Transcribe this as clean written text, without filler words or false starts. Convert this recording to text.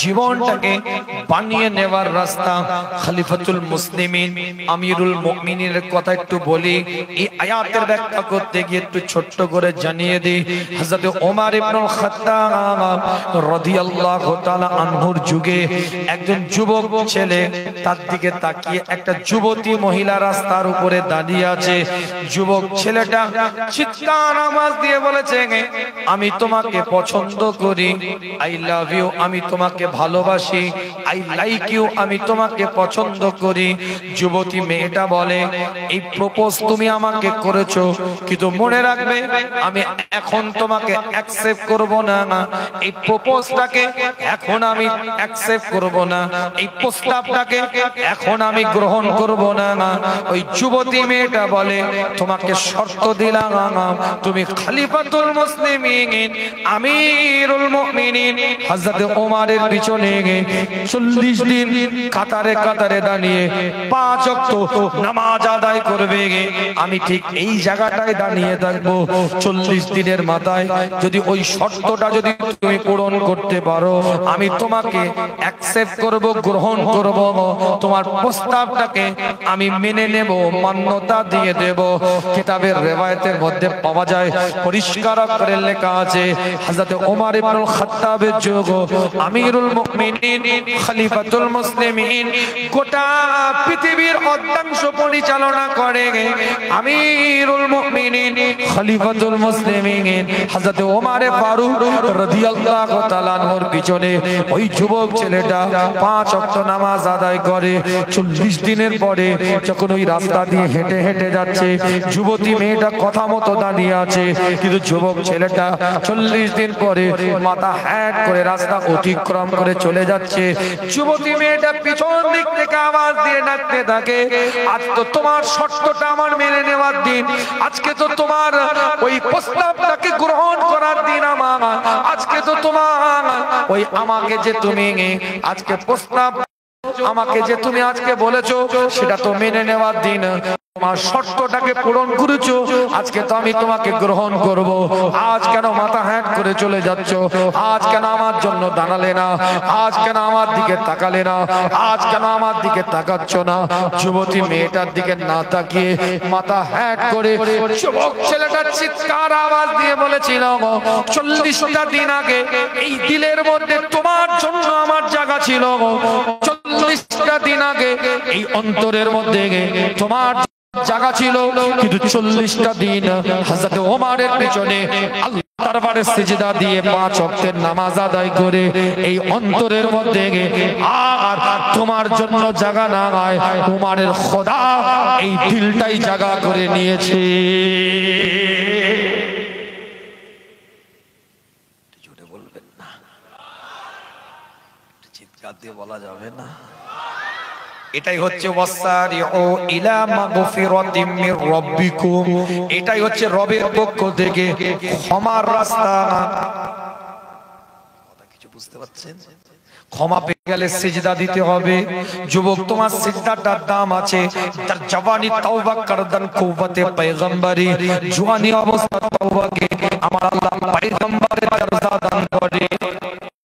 জীবনটাকে বানিয়ে নেওয়ার রাস্তা। খলিফাতুল মুসলিমিন আমিরুল মুমিনিনের কথা একটু বলি, এই আয়াতের ব্যাখ্যা করতে গিয়ে একটু ছোট্ট করে জানিয়ে দিই। হযরত ওমর ইবনুল খাত্তাব রাদিয়াল্লাহু তাআলা আনহুর যুগে একজন যুবক ছেলে, তার দিকে তাকিয়ে একটা যুবতী মহিলা রাস্তার উপরে দাঁড়িয়ে আছে। যুবক ছেলেটা চিৎকার আওয়াজ দিয়ে বলেছে, আমি তোমাকে পছন্দ করি, আই লাভ ইউ, আমি তোমাকে ভালোবাসি, আই লাইক ইউ, আমি তোমাকে পছন্দ করি। যুবতী মেয়েটা বলে, এই প্রপোজ তুমি আমাকে করেছো, কিন্তু মনে রাখবে আমি এখন তোমাকে অ্যাকসেপ্ট করব না। এই প্রপোজটাকে এখন আমি অ্যাকসেপ্ট করব না, এই প্রস্তাবটাকে এখন আমি গ্রহণ করব না। ওই যুবতী মেয়েটা বলে, তোমাকে শর্ত দিলাম, তুমি খলিফাতুল মুসলিমিন আমিরুল মুমিনিন হযরত ওমরের পিছনে 40 দিন কাতারে কাতারে দাঁড়িয়ে 5 ওয়াক্ত নামাজ আদায় করবে। আমি ঠিক এই জায়গাটায় দাঁড়িয়ে থাকবো। 40 দিনের মাথায় যদি ওই শর্তটা যদি তুমি পূরণ করতে পারো, আমি তোমাকে অ্যাকসেপ্ট করব, গ্রহণ করব, তোমার প্রস্তাবটাকে আমি মেনে নেব, মান্যতা দিয়ে দেব। কিতাবের রিওয়ায়াতের মধ্যে পাওয়া যায়, পরিষ্কার করে লেখা আছে, হযরত ওমর ইবনুল খাত্তাবের যুগ আমিরুল মুমিনিন খলিফাতুল মুসলিমিন গোটা পৃথিবীর অর্ধাংশ পরিচালনা করে আমিরুল মুমিনিন খলিফাতুল মুসলিমিন হযরত ওমর ফারুক রাদিয়াল্লাহু তাআলা আনহুর পিছনে ওই যুবক ছেলেটা 5 ওয়াক্ত নামাজ আদায় করে। 40 দিনের পরে যখন ওই রাস্তা দিয়ে হেঁটে হেঁটে যাচ্ছে, যুবতী মেয়েটা কথা মতো দাঁড়িয়ে আছে, কিন্তু যুবক ছেলেটা 40 দিন পরে মাথা হ্যাট করে রাস্তা অতিক্রম করে চলে যাচ্ছে। যুবতী মেয়েটা পিছন দিক থেকে আওয়াজ দিয়ে ডাকতে থাকে, আজ তো তোমার শর্তটা আমার মেনে নেওয়ার দিন, আজকে তো তোমার ওই প্রস্তাবটাকে গ্রহণ করার দিন, আমার আজকে তো তোমার ওই আমাকে যে তুমি আজকে প্রস্তাব আমাকে যে তুমি আজকে বলেছো সেটা তো মেনে নেওয়ার দিন, তোমার শর্তটাকে পূরণ করেছো, আজকে তো আমি তোমাকে গ্রহণ করব। আজ কেন মাথা হ্যাট করে চলে যাচ্ছ? আজ কেন আমার জন্য দাঁড়ালে না? আজ কেন আমার দিকে তাকালে না? আজ কেন আমার দিকে তাকাচ্ছ না? যুবতী মেয়েটার দিকে না তাকিয়ে মাথা হ্যাট করে যুবক ছেলেটা চিৎকার আওয়াজ দিয়ে বলেছিল, 40টা দিন আগে এই দিলের মধ্যে তোমার জন্য আমার জায়গা ছিল, 40টা দিন আগে এই অন্তরের মধ্যে তোমার জায়গা ছিল, কিন্তু 40টা দিন হযরত ওমরের পিছনে আল্লাহর দরবারে সিজদা দিয়ে 5 ওয়াক্তের নামাজ আদায় করে এই অন্তরের মধ্যে আর তোমার জন্য জায়গা না হয়, ওমরের খোদা এই দিলটাই জায়গা করে নিয়েছে। জোরে বলবেন না, চিৎকার দিয়ে বলা যাবে না। এটাই হচ্ছে ওয়াসারিউ ইলা মাগফিরাতিম মির রাব্বিকুম, এটাই হচ্ছে রবের পক্ষ থেকে ক্ষমার রাস্তা। কথা কিছু বুঝতে পারছেন? ক্ষমা পেয়ে গেলে সিজদা দিতে হবে। যুবক, তোমার সিজদাটার দাম আছে। তার জওয়ানি তওবা করদান কুওয়াতে পয়গম্বরি, জওয়ানি অবস্থা তওবাকে আমার আল্লাহ পয়গম্বরের দরজা দান করে।